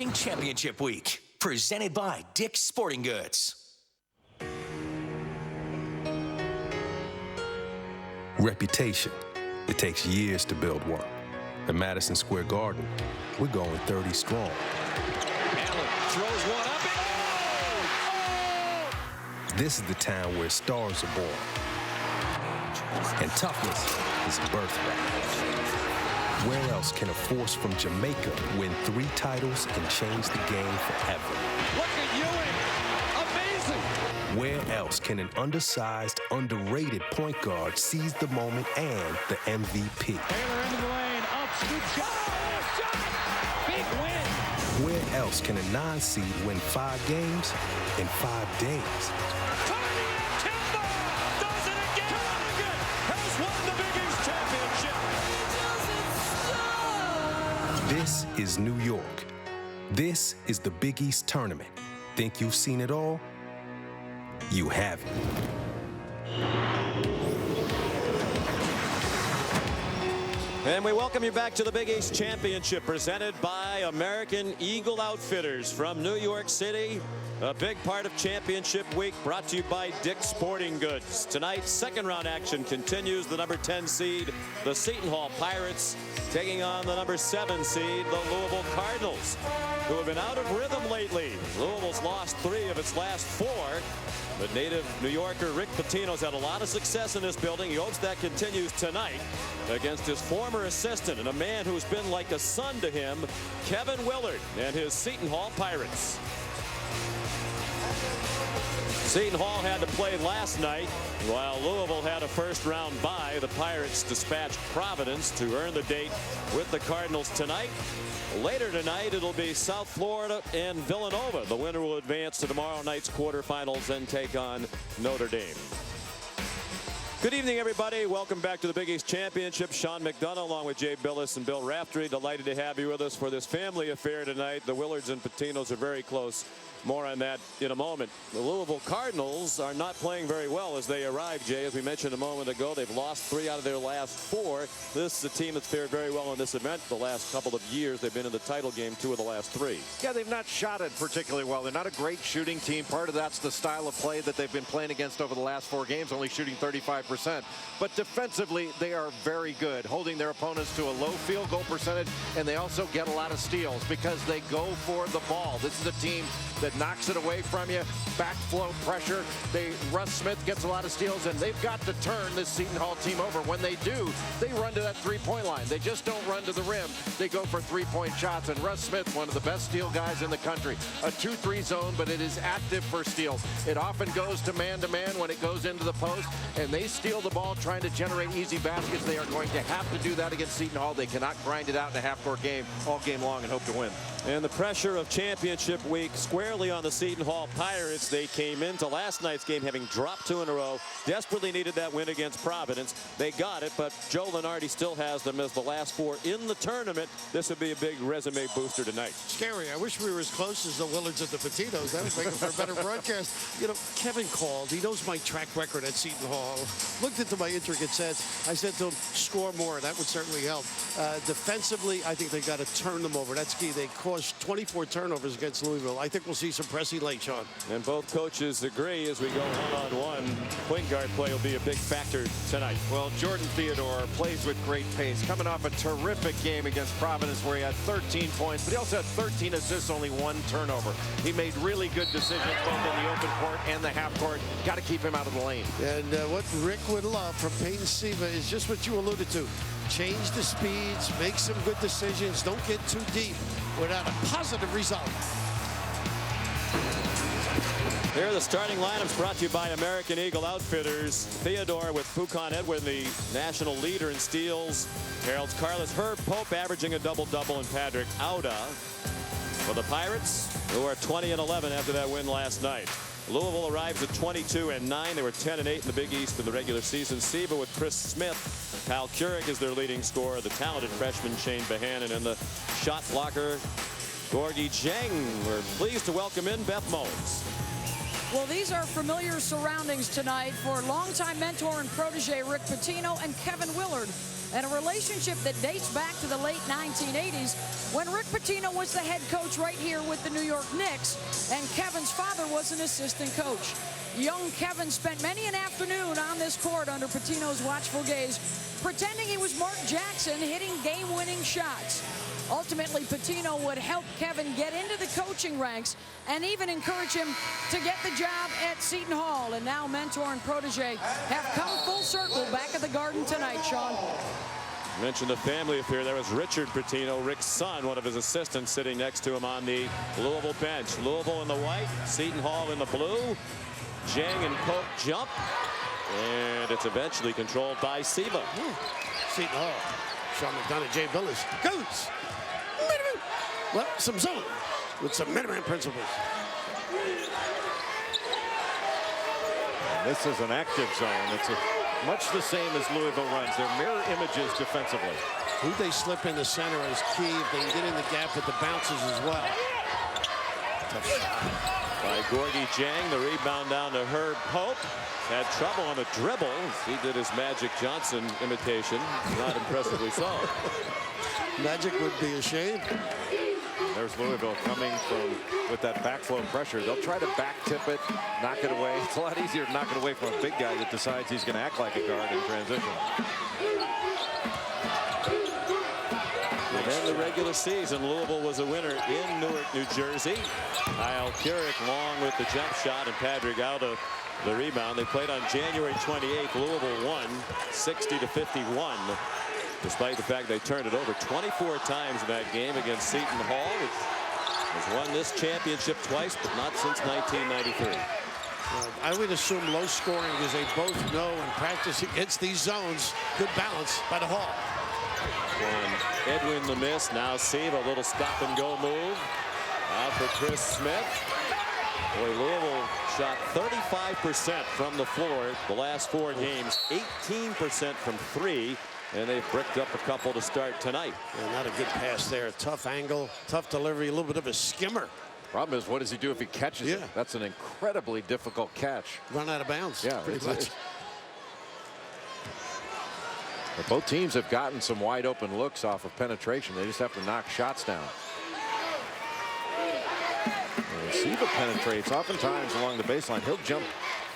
Championship Week, presented by Dick's Sporting Goods. Reputation. It takes years to build one. At Madison Square Garden, we're going 30 strong. Allen throws one up and This is the town where stars are born. And toughness is a birthright. Where else can a force from Jamaica win 3 titles and change the game forever? Look at Ewing! Amazing! Where else can an undersized, underrated point guard seize the moment and the MVP? Taylor into the lane, up, scoop shot, big win! Where else can a 9 seed win 5 games in 5 days? Does it again! Has won the Big East Championship! This is New York. This is the Big East Tournament. Think you've seen it all? You haven't. And we welcome you back to the Big East Championship, presented by American Eagle Outfitters from New York City. A big part of Championship Week, brought to you by Dick's Sporting Goods. Tonight, second round action continues. The number 10 seed, the Seton Hall Pirates, taking on the number 7 seed, the Louisville Cardinals, who have been out of rhythm lately. Louisville's lost 3 of its last 4. But native New Yorker Rick Pitino's had a lot of success in this building. He hopes that continues tonight against his former assistant and a man who's been like a son to him, Kevin Willard, and his Seton Hall Pirates. Seton Hall had to play last night, while Louisville had a first-round bye. The Pirates dispatched Providence to earn the date with the Cardinals tonight. Later tonight, it'll be South Florida and Villanova. The winner will advance to tomorrow night's quarterfinals and take on Notre Dame. Good evening, everybody. Welcome back to the Big East Championship. Sean McDonough along with Jay Billis and Bill Raftery. Delighted to have you with us for this family affair tonight. The Willards and Patinos are very close. More on that in a moment. The Louisville Cardinals are not playing very well as they arrive, Jay. As we mentioned a moment ago, they've lost 3 out of their last 4. This is a team that's fared very well in this event. The last couple of years, they've been in the title game 2 of the last 3. Yeah, they've not shot it particularly well. They're not a great shooting team. Part of that's the style of play that they've been playing against over the last 4 games, only shooting 35%. But defensively, they are very good, holding their opponents to a low field goal percentage, and they also get a lot of steals because they go for the ball. This is a team that knocks it away from you, backflow pressure. Russ Smith gets a lot of steals, and they've got to turn this Seton Hall team over. When they do, they run to that three-point line. They just don't run to the rim. They go for three-point shots, and Russ Smith, one of the best steal guys in the country. A 2-3 zone, but it is active for steals. It often goes to man-to-man when it goes into the post, and they steal the ball trying to generate easy baskets. They are going to have to do that against Seton Hall. They cannot grind it out in a half-court game all game long and hope to win. And the pressure of Championship Week squarely on the Seton Hall Pirates. They came into last night's game having dropped 2 in a row. Desperately needed that win against Providence. They got it, but Joe Lunardi still has them as the last 4 in the tournament. This would be a big resume booster tonight. Scary. I wish we were as close as the Willards and the Patinos. That would make it for a better broadcast. You know, Kevin called. He knows my track record at Seton Hall. Looked into my intricate sets. I said to him, score more. That would certainly help. Defensively, I think they got to turn them over. That's key. They caused 24 turnovers against Louisville. I think we'll see some pressing late, Sean. And both coaches agree as we go one-on-one. Point guard play will be a big factor tonight. Well, Jordan Theodore plays with great pace, coming off a terrific game against Providence where he had 13 points, but he also had 13 assists, only 1 turnover. He made really good decisions both in the open court and the half court. Got to keep him out of the lane. And what Rick would love from Peyton Siva is just what you alluded to. Change the speeds, make some good decisions, don't get too deep without a positive result. Here are the starting lineups brought to you by American Eagle Outfitters. Theodore with Fucon Edwin, the national leader in steals. Harold Carlos, Herb Pope averaging a double-double, and Patrick Auda for the Pirates, who are 20-11 after that win last night. Louisville arrives at 22-9. They were 10-8 in the Big East in the regular season. Siva with Chris Smith. Kyle Keurig is their leading scorer. The talented freshman Shane Behanan, and the shot blocker Gorgie Jang. We're pleased to welcome in Beth Mullins. Well, these are familiar surroundings tonight for longtime mentor and protege Rick Pitino and Kevin Willard. and a relationship that dates back to the late 1980s when Rick Pitino was the head coach right here with the New York Knicks, and Kevin's father was an assistant coach. Young Kevin spent many an afternoon on this court under Pitino's watchful gaze, pretending he was Mark Jackson hitting game-winning shots. Ultimately, Pitino would help Kevin get into the coaching ranks and even encourage him to get the job at Seton Hall. And now mentor and protege have come full circle back at the Garden tonight, Sean. You mentioned the family affair. There was Richard Pitino, Rick's son, one of his assistants, sitting next to him on the Louisville bench. Louisville in the white, Seton Hall in the blue. Jang and Pope jump, and it's eventually controlled by Siva. Seton Hall. Sean McDonough, Jay Billis goes. Well, some zone with some minimum principles. This is an active zone. It's much the same as Louisville runs. They're mirror images defensively. Who they slip in the center is key if they can get in the gap with the bounces as well. Tough shot. By Gorgie Jang, the rebound down to Herb Pope. Had trouble on the dribble. He did his Magic Johnson imitation. Not impressively so. Magic would be ashamed. There's Louisville coming with that backflow pressure. They'll try to back tip it, knock it away. It's a lot easier to knock it away from a big guy that decides he's going to act like a guard in transition. And then the regular season, Louisville was a winner in Newark, New Jersey. Kyle Keurig long with the jump shot and Patrick out of the rebound. They played on January 28th. Louisville won 60-51. Despite the fact they turned it over 24 times in that game against Seton Hall, which has won this championship twice, but not since 1993. I would assume low scoring because they both know in practice against these zones. Good balance by the Hall. And Edwin the miss. Now Siva, a little stop and go move. Out for Chris Smith. Boy, Louisville shot 35% from the floor the last 4 games, 18% from 3. And they've bricked up a couple to start tonight. Yeah, not a good pass there. Tough angle, tough delivery, a little bit of a skimmer. Problem is, what does he do if he catches it? That's an incredibly difficult catch. Run out of bounds. Yeah, pretty much. But both teams have gotten some wide open looks off of penetration. They just have to knock shots down. And Siva penetrates oftentimes along the baseline. He'll jump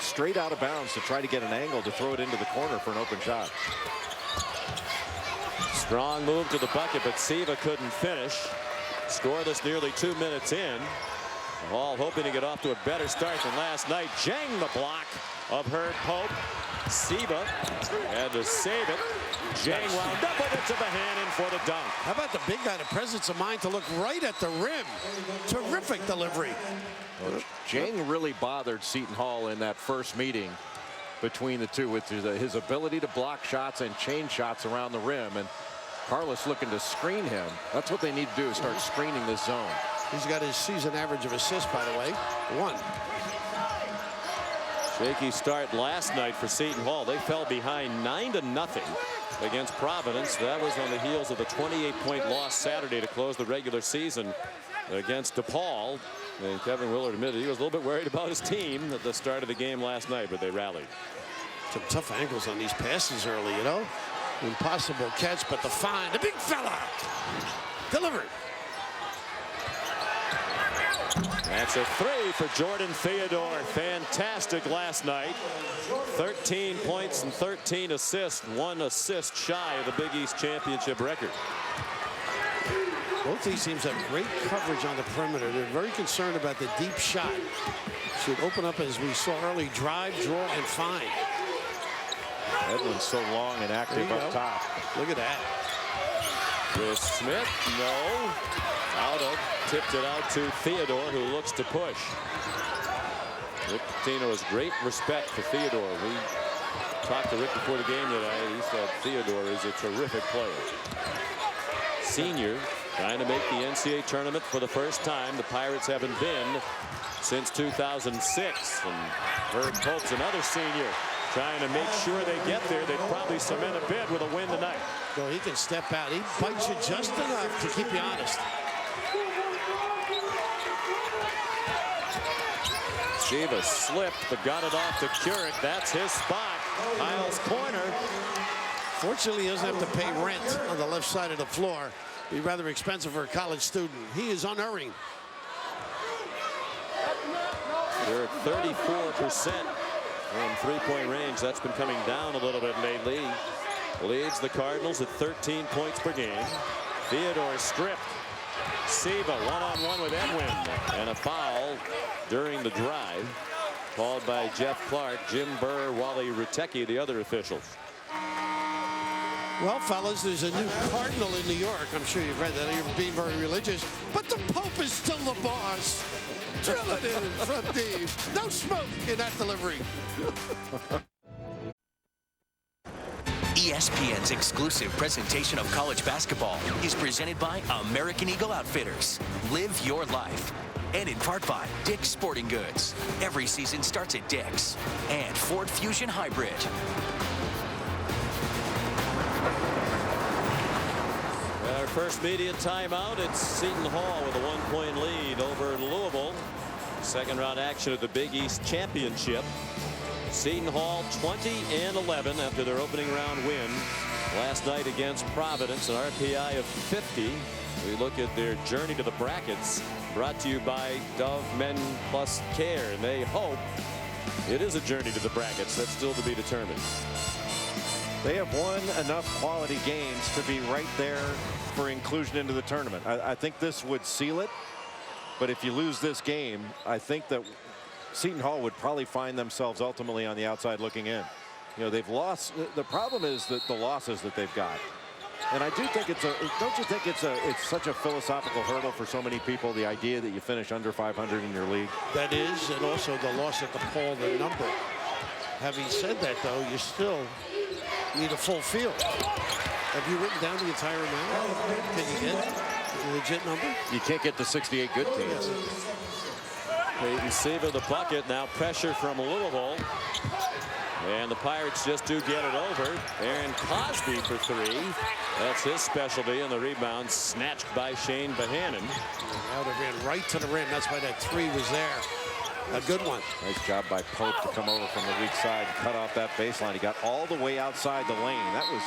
straight out of bounds to try to get an angle to throw it into the corner for an open shot. Strong move to the bucket, but Siva couldn't finish. Scoreless nearly 2 minutes in. Hall hoping to get off to a better start than last night. Jang the block of Herb Pope. Siva had to save it. Jang wound up with it to the hand in for the dunk. How about the big guy, the presence of mind to look right at the rim. Terrific delivery. Well, Jang really bothered Seton Hall in that first meeting between the two with his ability to block shots and change shots around the rim. And Carlos looking to screen him. That's what they need to do, is start screening this zone. He's got his season average of assists, by the way, 1. Shaky start last night for Seton Hall. They fell behind 9-0 against Providence. That was on the heels of the 28-point loss Saturday to close the regular season against DePaul. And Kevin Willard admitted he was a little bit worried about his team at the start of the game last night, but they rallied. Some tough angles on these passes early, you know. Impossible catch, but the find, the big fella, delivered. That's a 3 for Jordan Theodore. Fantastic last night. 13 points and 13 assists. 1 assist shy of the Big East championship record. Both these teams have great coverage on the perimeter. They're very concerned about the deep shot. Should open up, as we saw early, drive, draw, and find. Edwin's so long and active up top. Look at that. Chris Smith, no. Out of, tipped it out to Theodore, who looks to push. Rick Pitino has great respect for Theodore. We talked to Rick before the game today. He said Theodore is a terrific player. Senior, trying to make the NCAA tournament for the first time. The Pirates haven't been since 2006. And Herb Pope's another senior, trying to make sure they get there. They'd probably cement a bid with a win tonight. No, he can step out. He bites you just enough to keep you honest. Siva slipped, but got it off to Keurig. That's his spot. Kyle's corner. Fortunately, he doesn't have to pay rent on the left side of the floor. Be rather expensive for a college student. He is unerring. They're at 34% from three-point range. That's been coming down a little bit lately. Leads the Cardinals at 13 points per game. Theodore stripped. Siva one-on-one with Edwin. And a foul during the drive called by Jeff Clark, Jim Burr, Wally Rutecki, the other officials. Well, fellas, there's a new cardinal in New York. I'm sure you've read that. You're being very religious. But the Pope is still the boss. Drill it in from deep. No smoke in that delivery. ESPN's exclusive presentation of college basketball is presented by American Eagle Outfitters. Live your life. And in part by Dick's Sporting Goods. Every season starts at Dick's. And Ford Fusion Hybrid. Our first media timeout. It's Seton Hall with a 1-point lead over Louisville. Second round action of the Big East Championship. Seton Hall 20-11 after their opening round win last night against Providence, an RPI of 50. We look at their journey to the brackets, brought to you by Dove Men Plus Care, and they hope it is a journey to the brackets. That's still to be determined. They have won enough quality games to be right there for inclusion into the tournament. I think this would seal it. But if you lose this game, I think that Seton Hall would probably find themselves ultimately on the outside looking in. You know, they've lost. The problem is that the losses that they've got. And I do think don't you think it's such a philosophical hurdle for so many people, the idea that you finish under 500 in your league? That is, and also the loss at the poll, the number. Having said that, though, you still need a full field. Have you written down the entire amount? Can you get a legit number? You can't get to 68 good teams. Peyton Siva the bucket. Now pressure from Louisville. And the Pirates just do get it over. Aaron Cosby for three. That's his specialty, and the rebound snatched by Shane Bohannon. Now they ran right to the rim. That's why that three was there. A good one. Nice job by Pope to come over from the weak side and cut off that baseline. He got all the way outside the lane. That was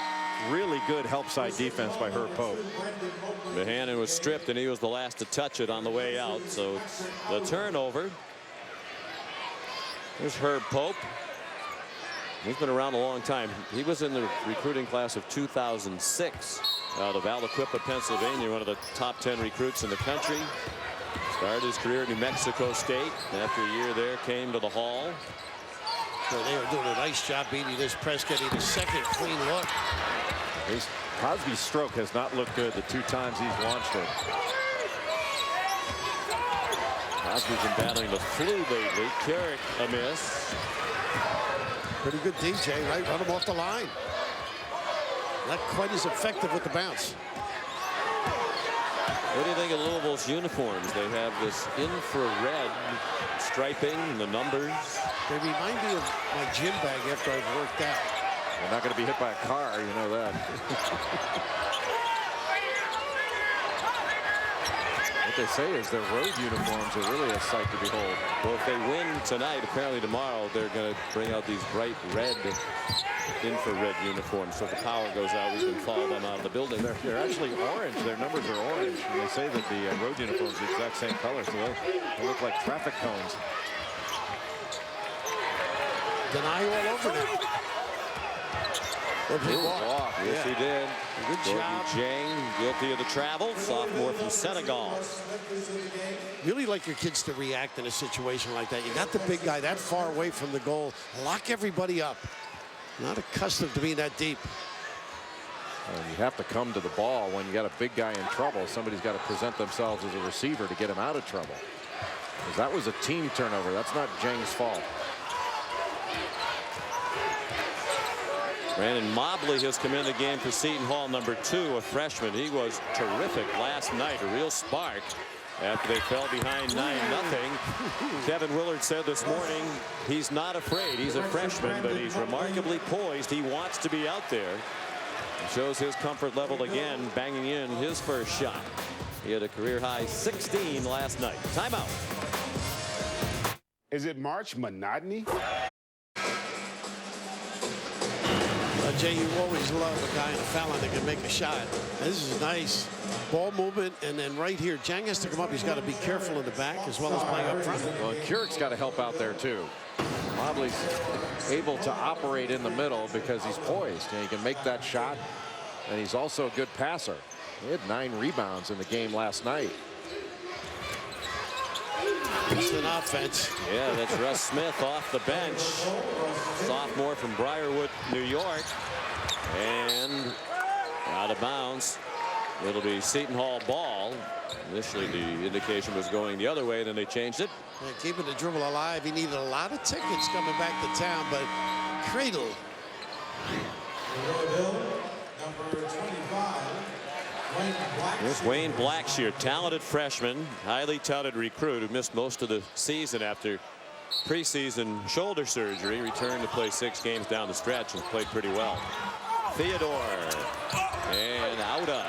really good help side defense by Herb Pope. Bohannon was stripped, and he was the last to touch it on the way out. So the turnover. There's Herb Pope. He's been around a long time. He was in the recruiting class of 2006 out of Aliquippa, Pennsylvania, one of the top 10 recruits in the country. Started his career at New Mexico State. After a year there, came to the Hall. So they were doing a nice job beating this press, getting the second clean look. Cosby's stroke has not looked good the two times he's launched it. Cosby's been battling the flu lately. Carrick a miss. Pretty good DJ, right? Run him off the line. Not quite as effective with the bounce. What do you think of Louisville's uniforms? They have this infra-red striping, the numbers. They remind me of my gym bag after I've worked out. They're not going to be hit by a car, you know that. What they say is their road uniforms are really a sight to behold. Well, if they win tonight, apparently tomorrow they're going to bring out these bright red, infrared uniforms. So if the power goes out, we can follow them out of the building. They're actually orange. Their numbers are orange. And they say that the road uniforms are the exact same color, so they look like traffic cones. Deny all over them. Yes, he did. Good job. Jang, guilty of the travel, sophomore from Senegal. Really like your kids to react in a situation like that. You got the big guy that far away from the goal. Lock everybody up. Not accustomed to being that deep. And you have to come to the ball when you got a big guy in trouble. Somebody's got to present themselves as a receiver to get him out of trouble. Because that was a team turnover. That's not Jang's fault. Brandon Mobley has come in the game for Seton Hall, number 2, a freshman. He was terrific last night, a real spark after they fell behind 9-0. Kevin Willard said this morning he's not afraid. He's a freshman, but he's remarkably poised. He wants to be out there. He shows his comfort level again, banging in his first shot. He had a career-high 16 last night. Timeout. Is it March monotony? Jay, you always love a guy in a foul line that can make a shot. This is nice. Ball movement, and then right here, Jang has to come up. He's got to be careful in the back as well as playing up front. Well, Keurig's got to help out there, too. Mobley's able to operate in the middle because he's poised. And he can make that shot, and he's also a good passer. He had 9 rebounds in the game last night. It's an offense. Yeah, that's Russ Smith off the bench. Sophomore from Briarwood, New York. And out of bounds. It'll be Seton Hall ball. Initially, the indication was going the other way, then they changed it. And keeping the dribble alive. He needed a lot of tickets coming back to town, but cradle. Here's Wayne Blackshear, talented freshman, highly touted recruit who missed most of the season after preseason shoulder surgery. Returned to play 6 games down the stretch and played pretty well. Theodore and Auda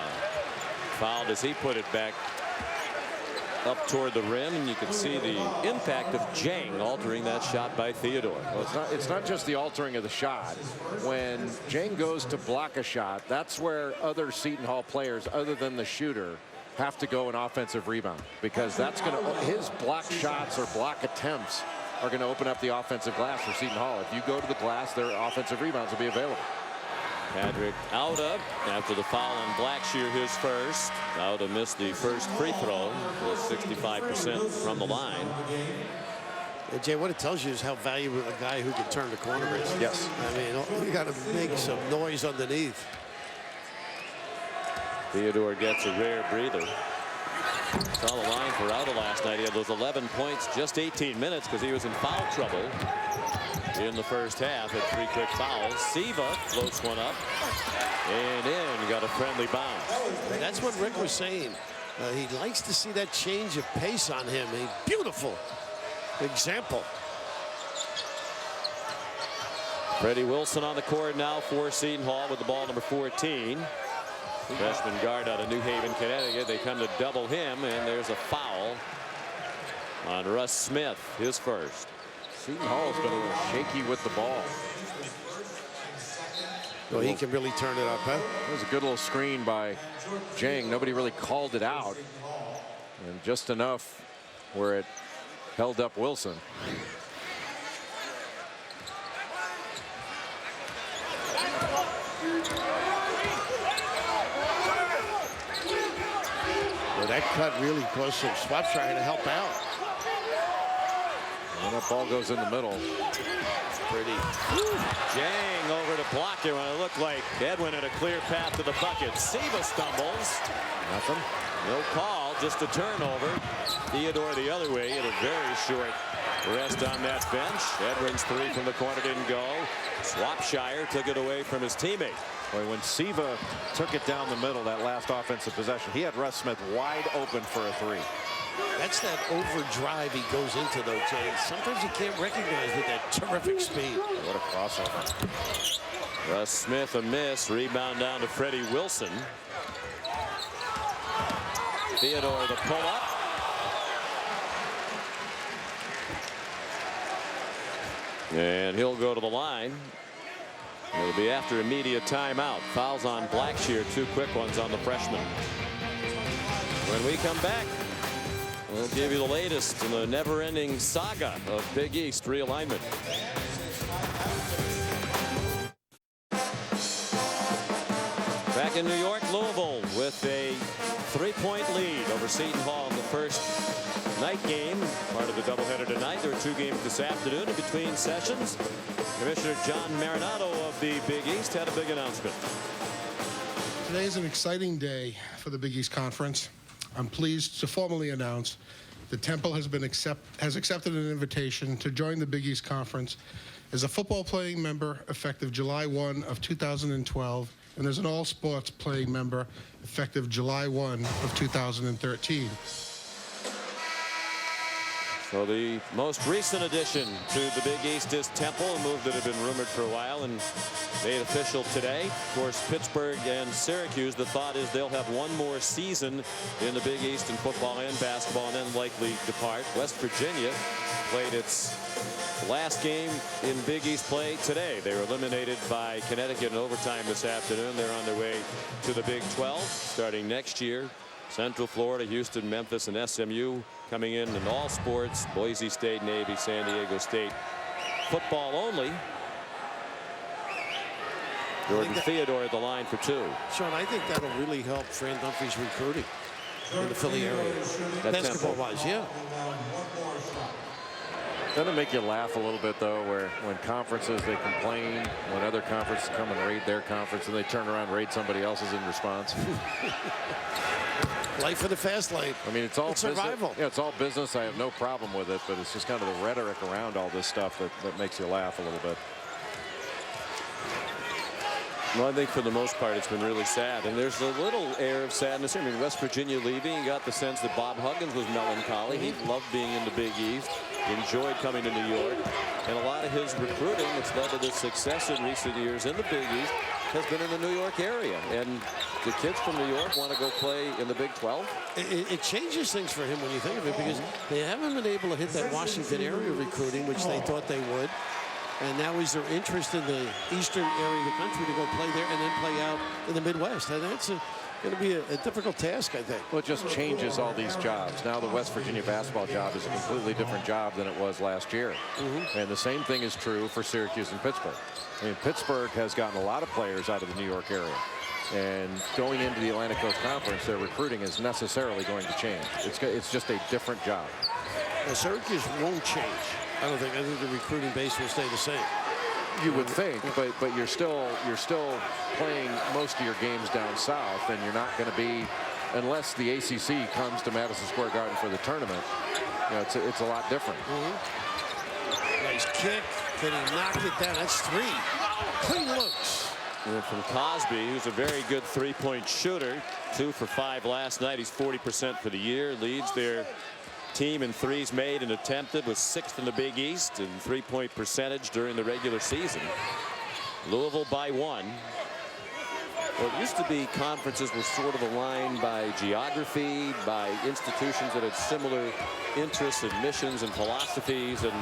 fouled as he put it back up toward the rim, and you can see the impact of Jang altering that shot by Theodore. Well, it's not just the altering of the shot. When Jang goes to block a shot, that's where other Seton Hall players other than the shooter have to go an offensive rebound, because that's going to, his block shots or block attempts are going to open up the offensive glass for Seton Hall. If you go to the glass, their offensive rebounds will be available. Patrick Auda, after the foul on Blackshear, his first. Auda missed the first free throw, was 65% from the line. And Jay, what it tells you is how valuable a guy who can turn the corner is. Yes. I mean, you got to make some noise underneath. Theodore gets a rare breather. Saw the line for Auda last night. He had those 11 points, just 18 minutes, because he was in foul trouble in the first half. Had 3 quick fouls. Siva floats one up and in. Got a friendly bounce. That's what Rick was saying. He likes to see that change of pace on him. A beautiful example. Freddie Wilson on the court now for Seton Hall with the ball, number 14. Freshman guard out of New Haven, Connecticut. They come to double him, and there's a foul on Russ Smith, his first. Seton Hall has been a little shaky with the ball. Well, he can really turn it up, huh? It was a good little screen by Jang. Nobody really called it out, and just enough where it held up Wilson. Well, that cut really caused some swaps trying to help out. And that ball goes in the middle. Pretty. Jang over to block it when it looked like Edwin had a clear path to the bucket. Siva stumbles. Nothing. No call, just a turnover. Theodore the other way at a very short rest on that bench. Edwin's 3 from the corner didn't go. Swapshire took it away from his teammate. Boy, when Siva took it down the middle, that last offensive possession, he had Russ Smith wide open for a 3. That's that overdrive he goes into, though, Jay. Sometimes you can't recognize with that terrific speed. What a crossover. Russ Smith a miss. Rebound down to Freddie Wilson. Theodore the pull-up. And he'll go to the line. It'll be after immediate timeout. Fouls on Blackshear, 2 quick ones on the freshman. When we come back, we'll give you the latest in the never-ending saga of Big East realignment. Back in New York, Louisville with a 3-point lead over Seton Hall in the first night game. Part of the doubleheader tonight. There are 2 games this afternoon in between sessions. Commissioner John Marinado of the Big East had a big announcement. Today is an exciting day for the Big East Conference. I'm pleased to formally announce that Temple has accepted an invitation to join the Big East Conference as a football playing member effective July 1 of 2012, and as an all sports playing member effective July 1 of 2013. So the most recent addition to the Big East is Temple, a move that had been rumored for a while and made official today. Of course, Pittsburgh and Syracuse, the thought is they'll have 1 more season in the Big East in football and basketball and then likely depart. West Virginia played its last game in Big East play today. They were eliminated by Connecticut in overtime this afternoon. They're on their way to the Big 12 starting next year. Central Florida, Houston, Memphis, and SMU coming in all sports. Boise State, Navy, San Diego State. Football only. Jordan Theodore at the line for 2. Sean, I think that'll really help Fran Dunphy's recruiting in the Philly area. Basketball-wise, yeah. Doesn't it make you laugh a little bit, though, where when conferences, they complain when other conferences come and raid their conference and they turn around and raid somebody else's in response? Life in the fast lane. I mean, it's all survival. Yeah, it's all business. I have no problem with it, but it's just kind of the rhetoric around all this stuff that makes you laugh a little bit. Well, I think for the most part it's been really sad, and there's a little air of sadness here. I mean, West Virginia leaving, you got the sense that Bob Huggins was melancholy. He loved being in the Big East, enjoyed coming to New York, and a lot of his recruiting that's led to the success in recent years in the Big East has been in the New York area. And the kids from New York want to go play in the Big 12. It changes things for him when you think of it, because they haven't been able to hit that Washington area recruiting, which they thought they would. And now is their interest in the eastern area of the country to go play there and then play out in the Midwest. And that's going to be a difficult task, I think. Well, it just changes all these jobs. Now the West Virginia basketball job is a completely different job than it was last year. And the same thing is true for Syracuse and Pittsburgh. I mean, Pittsburgh has gotten a lot of players out of the New York area. And going into the Atlantic Coast Conference, their recruiting is necessarily going to change. It's just a different job. Well, Syracuse won't change. I don't think. I think the recruiting base will stay the same. You would think, but you're still playing most of your games down south, and you're not going to be, unless the ACC comes to Madison Square Garden for the tournament. You know, it's a lot different. Nice kick. Can he knock it down? That's 3. Clean looks. And from Cosby, who's a very good three-point shooter, 2 for 5 last night. He's 40% for the year. Leads their team in threes made and attempted, was 6th in the Big East in three-point percentage during the regular season. Louisville by 1. Well, it used to be conferences were sort of aligned by geography, by institutions that had similar interests and missions and philosophies, and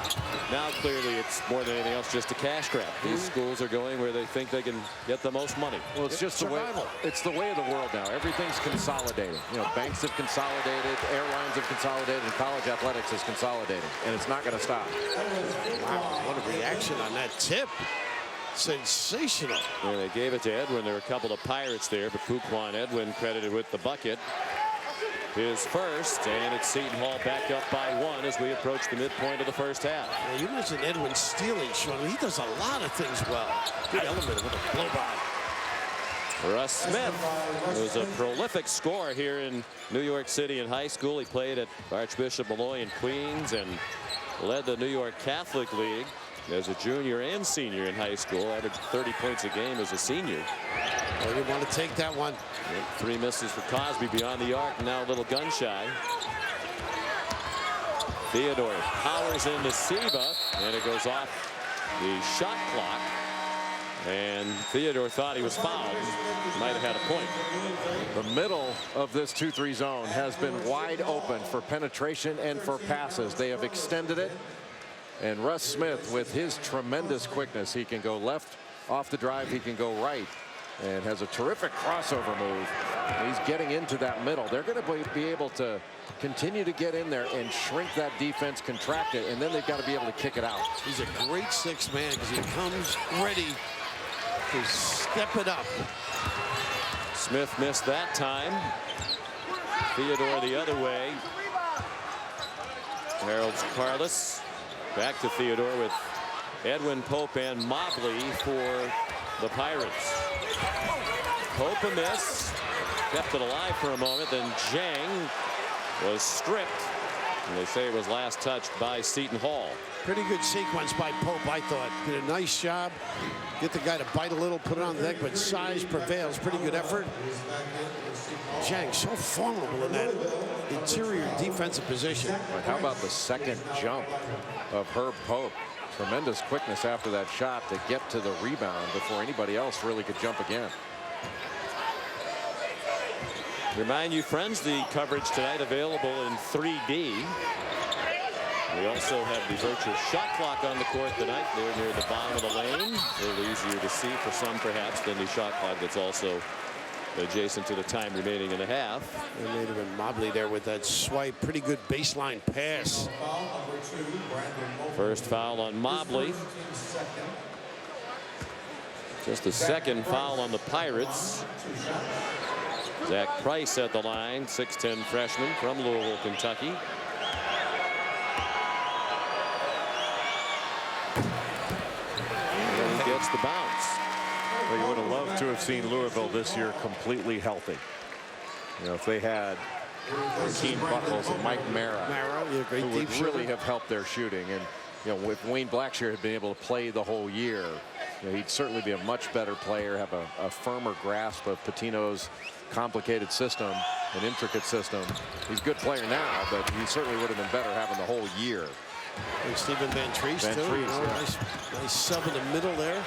now clearly it's more than anything else just a cash grab. These schools are going where they think they can get the most money. Well, it's just the way, it's the way of the world now. Everything's consolidating. You know, banks have consolidated, airlines have consolidated, and college athletics is consolidating, and it's not going to stop. Wow, what a reaction on that tip. Sensational. Yeah, they gave it to Edwin. There were a couple of Pirates there, but Fuquan Edwin credited with the bucket. His first, and it's Seton Hall back up by 1 as we approach the midpoint of the first half. Yeah, you mentioned Edwin stealing, Sean. He does a lot of things well. Good element with a blow by. Russ Smith was a prolific scorer here in New York City in high school. He played at Archbishop Malloy in Queens and led the New York Catholic League as a junior and senior in high school. Averaged 30 points a game as a senior. They didn't want to take that one. 3 misses for Cosby beyond the arc. Now a little gun shy. Theodore powers into Siva, and it goes off the shot clock. And Theodore thought he was fouled. Might have had a point. The middle of this 2-3 zone has been wide open for penetration and for passes. They have extended it. And Russ Smith, with his tremendous quickness, he can go left off the drive, he can go right, and has a terrific crossover move. He's getting into that middle. They're going to be able to continue to get in there and shrink that defense, contract it, and then they've got to be able to kick it out. He's a great 6th man because he comes ready to step it up. Smith missed that time. Theodore the other way. Harold's Carlos. Back to Theodore with Edwin, Pope, and Mobley for the Pirates. Pope a miss. Kept it alive for a moment. Then Jang was stripped. And they say it was last touched by Seton Hall. Pretty good sequence by Pope, I thought. Did a nice job. Get the guy to bite a little, put it on the deck, but size prevails. Pretty good effort. Jang so formidable in that interior defensive position. But how about the second jump of Herb Pope? Tremendous quickness after that shot to get to the rebound before anybody else really could jump again. Remind you, friends, the coverage tonight available in 3D. We also have the virtual shot clock on the court tonight. They're near the bottom of the lane. A little easier to see for some perhaps than the shot clock that's also adjacent to the time remaining in the half. And they'd have been Mobley there with that swipe. Pretty good baseline pass. First foul on Mobley. Just the second foul on the Pirates. Zach Price at the line, 6'10" freshman from Louisville, Kentucky. And he gets the bounce. Well, you would have loved to have seen Louisville this year completely healthy. You know, if they had Keene Buckles and Mike Mara, who would really have helped their shooting. And you know, if Wayne Blackshear had been able to play the whole year, you know, he'd certainly be a much better player, have a firmer grasp of Pitino's complicated system, an intricate system. He's a good player now, but he certainly would have been better having the whole year. And Stephen Van Treese, too. Yeah. Nice sub in the middle there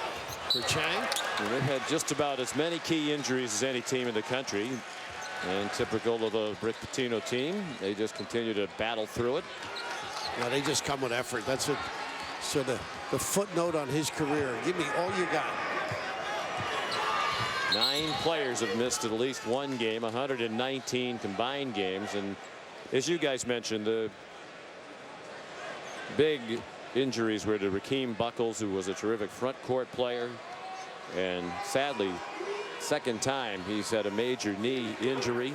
for Chang. And they had just about as many key injuries as any team in the country. And typical of the Rick Pitino team, they just continue to battle through it. Yeah, they just come with effort. That's it. So the footnote on his career, give me all you got. 9 players have missed at least one game, 119 combined games. And as you guys mentioned, the big injuries were to Rakeem Buckles, who was a terrific front court player. And sadly, second time he's had a major knee injury.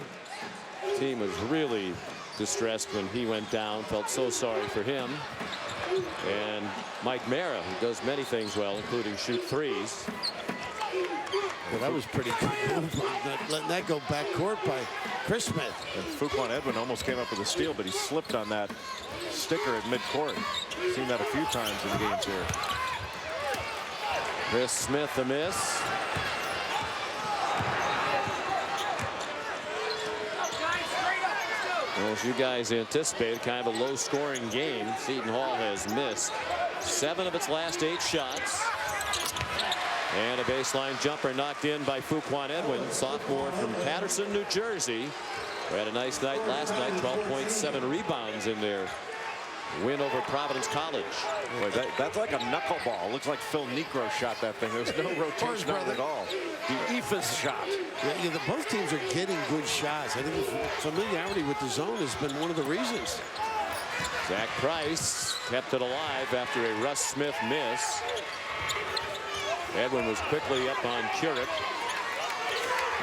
The team was really distressed when he went down, felt so sorry for him. And Mike Mara, who does many things well, including shoot threes. Well, that was pretty cool. Letting that go backcourt by Chris Smith. And Fuquan Edwin almost came up with a steal, but he slipped on that sticker at midcourt. Seen that a few times in the games here. Chris Smith a miss. Well, as you guys anticipated, kind of a low-scoring game. Seton Hall has missed 7 of its last 8 shots. And a baseline jumper knocked in by Fuquan Edwin, sophomore from Paterson, New Jersey. We had a nice night last night, 12.7 rebounds in their win over Providence College. Boy, that's like a knuckleball. Looks like Phil Necro shot that thing. There's no rotation on it at all. The Ephus shot. Yeah, both teams are getting good shots. I think familiarity with the zone has been one of the reasons. Zach Price kept it alive after a Russ Smith miss. Edwin was quickly up on Curick.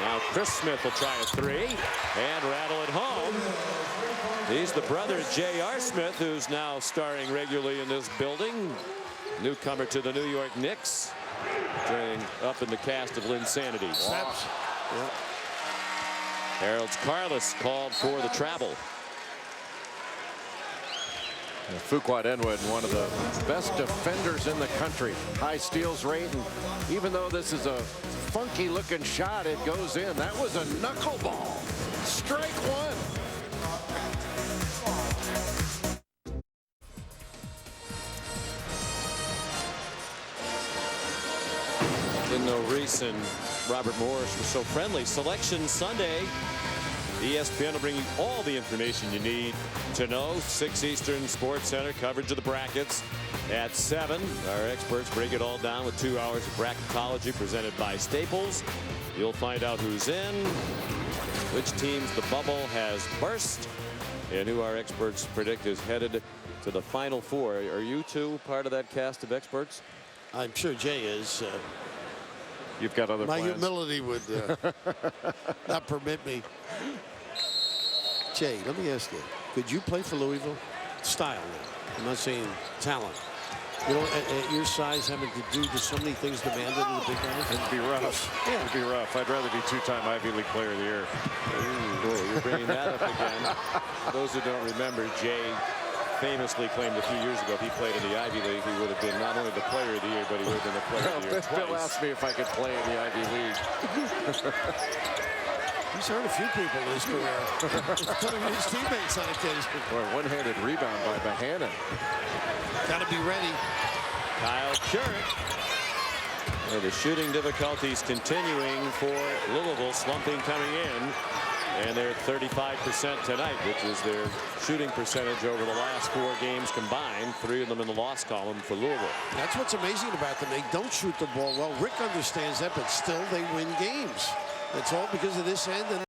Now Chris Smith will try a 3 and rattle it home. He's the brother of J.R. Smith, who's now starring regularly in this building. Newcomer to the New York Knicks, joining up in the cast of Linsanity. Wow. Yep. Harold's Carlos called for the travel. Fuquan Edwin, one of the best defenders in the country. High steals rate, and even though this is a funky looking shot, it goes in. That was a knuckleball. Strike one. Didn't know Reese and Robert Morris were so friendly. Selection Sunday. ESPN will bring you all the information you need to know. 6 Eastern Sports Center coverage of the brackets at 7. Our experts break it all down with 2 hours of bracketology presented by Staples. You'll find out who's in, which teams the bubble has burst, and who our experts predict is headed to the Final Four. Are you two part of that cast of experts? I'm sure Jay is. You've got other plans. My humility would not permit me. Jay, let me ask you, could you play for Louisville? Style now. I'm not saying talent. You know, at your size, having to do so many things demanded of the big guys. It'd be rough. Yeah. It'd be rough. I'd rather be 2-time Ivy League Player of the Year. Ooh, you're bringing that up again. For those who don't remember, Jay famously claimed a few years ago if he played in the Ivy League, he would have been not only the Player of the Year, but he would have been the Player of the Year twice. Bill asked me if I could play in the Ivy League. He's hurt a few people in his career, including his teammates on occasion. Boy, one-handed rebound by Bohannon. Got to be ready. Kyle Curick. The shooting difficulties continuing for Louisville, slumping coming in. And they're 35% tonight, which is their shooting percentage over the last 4 games combined. 3 of them in the loss column for Louisville. That's what's amazing about them. They don't shoot the ball well. Rick understands that, but still they win games. It's all because of this end. And